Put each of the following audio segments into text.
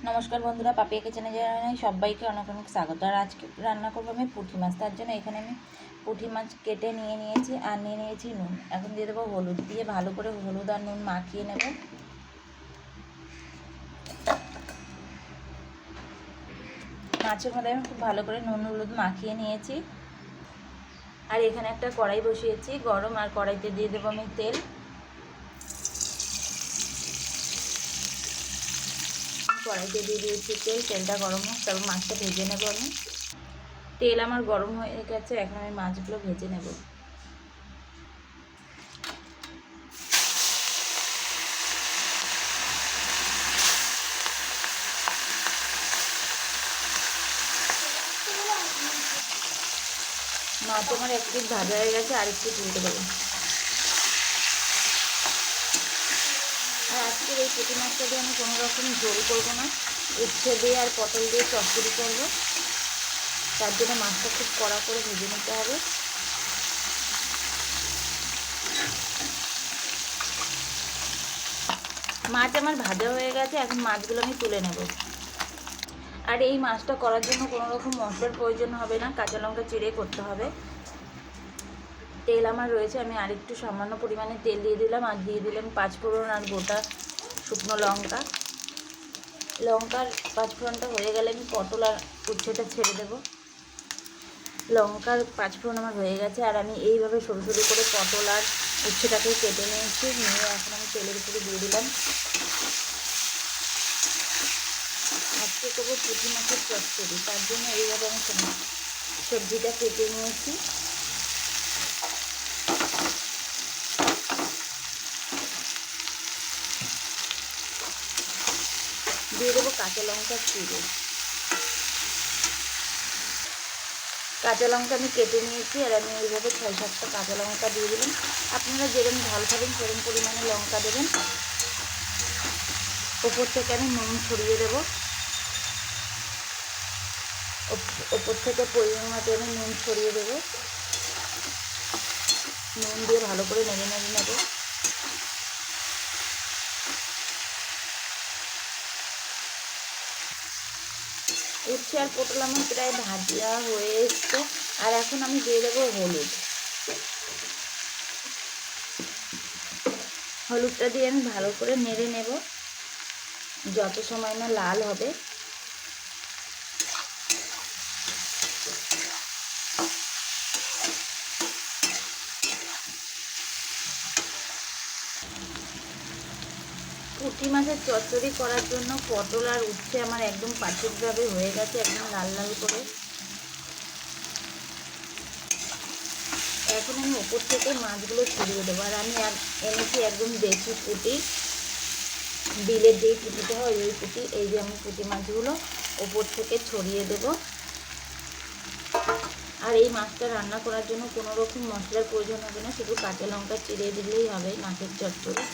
নমস্কার বন্ধুরা, পাপিয়া কিচেনে জানাই সবাইকে অনেক অনেক স্বাগত। আর আজকে রান্না করবো আমি পুঁটি মাছ। তার জন্য এখানে আমি পুঁটি মাছ কেটে নিয়ে নিয়েছি আর নিয়ে নিয়েছি নুন। এখন দিয়ে দেবো হলুদ, দিয়ে ভালো করে হলুদ আর নুন মাখিয়ে নেব। মাছের মধ্যে আমি খুব ভালো করে নুন হলুদ মাখিয়ে নিয়েছি। আর এখানে একটা কড়াই বসিয়েছি গরম, আর কড়াইতে দিয়ে দেবো আমি তেল। কড়াইতে দিয়ে দিয়েছি তেল, তেলটা গরম হোক, তারপর মাছটা ভেজে নেব আমি। তেল আমার গরম হয়ে গেছে, এখন আমি মাছগুলো ভেজে নেব। মাছ আমার এক পিস ভাজা হয়ে গেছে, আর একটু তুলতে দেবো। আর আজকের এই পুঁটি মাছটা দিয়ে আমি কোনো রকম ঝোল করবো না, উচ্ছে দিয়ে আর পটল দিয়ে চচ্চড়ি করবো। তার জন্য মাছটা খুব কড়া করে ভেজে নিতে হবে। মাছ আমার ভাজা হয়ে গেছে, এখন মাছগুলো আমি তুলে নেব। আর এই মাছটা করার জন্য কোনো রকম মশলার প্রয়োজন হবে না, কাঁচা লঙ্কা চিড়ে করতে হবে। তেল আমার রয়েছে, আমি আরেকটু সামান্য পরিমাণে তেল দিয়ে দিলাম, আর দিয়ে দিলাম পাঁচফোড়ন আর গোটা শুকনো লঙ্কা। লঙ্কার পাঁচফোড়নটা হয়ে গেলে আমি পটল আর উচ্ছেটা ছেড়ে দেবো। লঙ্কার পাঁচফোড়ন আমার হয়ে গেছে, আর আমি এইভাবে সরু সরু করে পটল আর উচ্ছেটাকে কেটে নিয়েছি, নিয়ে এখন আমি তেলের উপরে দিয়ে দিলাম। আজকে করবো পুঁটি মাছের চচ্চড়ি, তার জন্য এইভাবে আমি সবজিটা কেটে নিয়েছি। দিয়ে দেবো কাঁচা লঙ্কা চিড়ে। কাঁচা লঙ্কা আমি কেটে নিয়েছি, আর আমি এইভাবে 6-7টা কাঁচা লঙ্কা দিয়ে দিলাম। আপনারা যেরকম ঝাল খাবেন সেরকম পরিমাণে লঙ্কা দেবেন। ওপর থেকে আমি নুন ছড়িয়ে দেবো। ওপর থেকে পরিমাণ মতো আমি নুন ছড়িয়ে দেবো। নুন দিয়ে ভালো করে নেড়ে নেড়ে নেবো। উচ্ছে আর পটল আমার প্রায় ভাজা হয়ে এসছে, আর এখন আমি দিয়ে দেবো হলুদ। হলুদটা দিয়ে আমি ভালো করে নেড়ে নেব যত সময় না লাল হবে। পুঁটি মাছের চচ্চড়ি করার জন্য পটল আর উচ্ছে আমার একদম পারফেক্টভাবে হয়ে গেছে, একদম লাল লাল করে। এখন আমি ওপর থেকে মাছগুলো ছড়িয়ে দেবো। আর আমি এনেছি একদম দেশি পুঁটি, বিলের যেই পুঁটিটা হয় ওই পুঁটি। এই যে আমি পুঁটি মাছগুলো ওপর থেকে ছড়িয়ে দেব। আর এই মাছটা রান্না করার জন্য কোনো রকম মশলার প্রয়োজন হবে না, শুধু কাঁচা লঙ্কা চিড়ে দিলেই হবে মাছের চচ্চড়ি।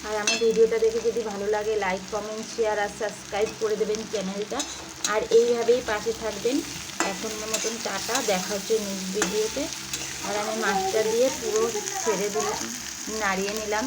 আর আমার ভিডিওটা দেখে যদি ভালো লাগে লাইক কমেন্ট শেয়ার আর সাবস্ক্রাইব করে দেবেন চ্যানেলটা। আর এইভাবেই পাশে থাকবেন। এখনের মতন টাটা, দেখা হচ্ছে নেক্সট ভিডিওতে। আর আমি মাছটা দিয়ে পুরো ছেড়ে দিলাম, নাড়িয়ে নিলাম।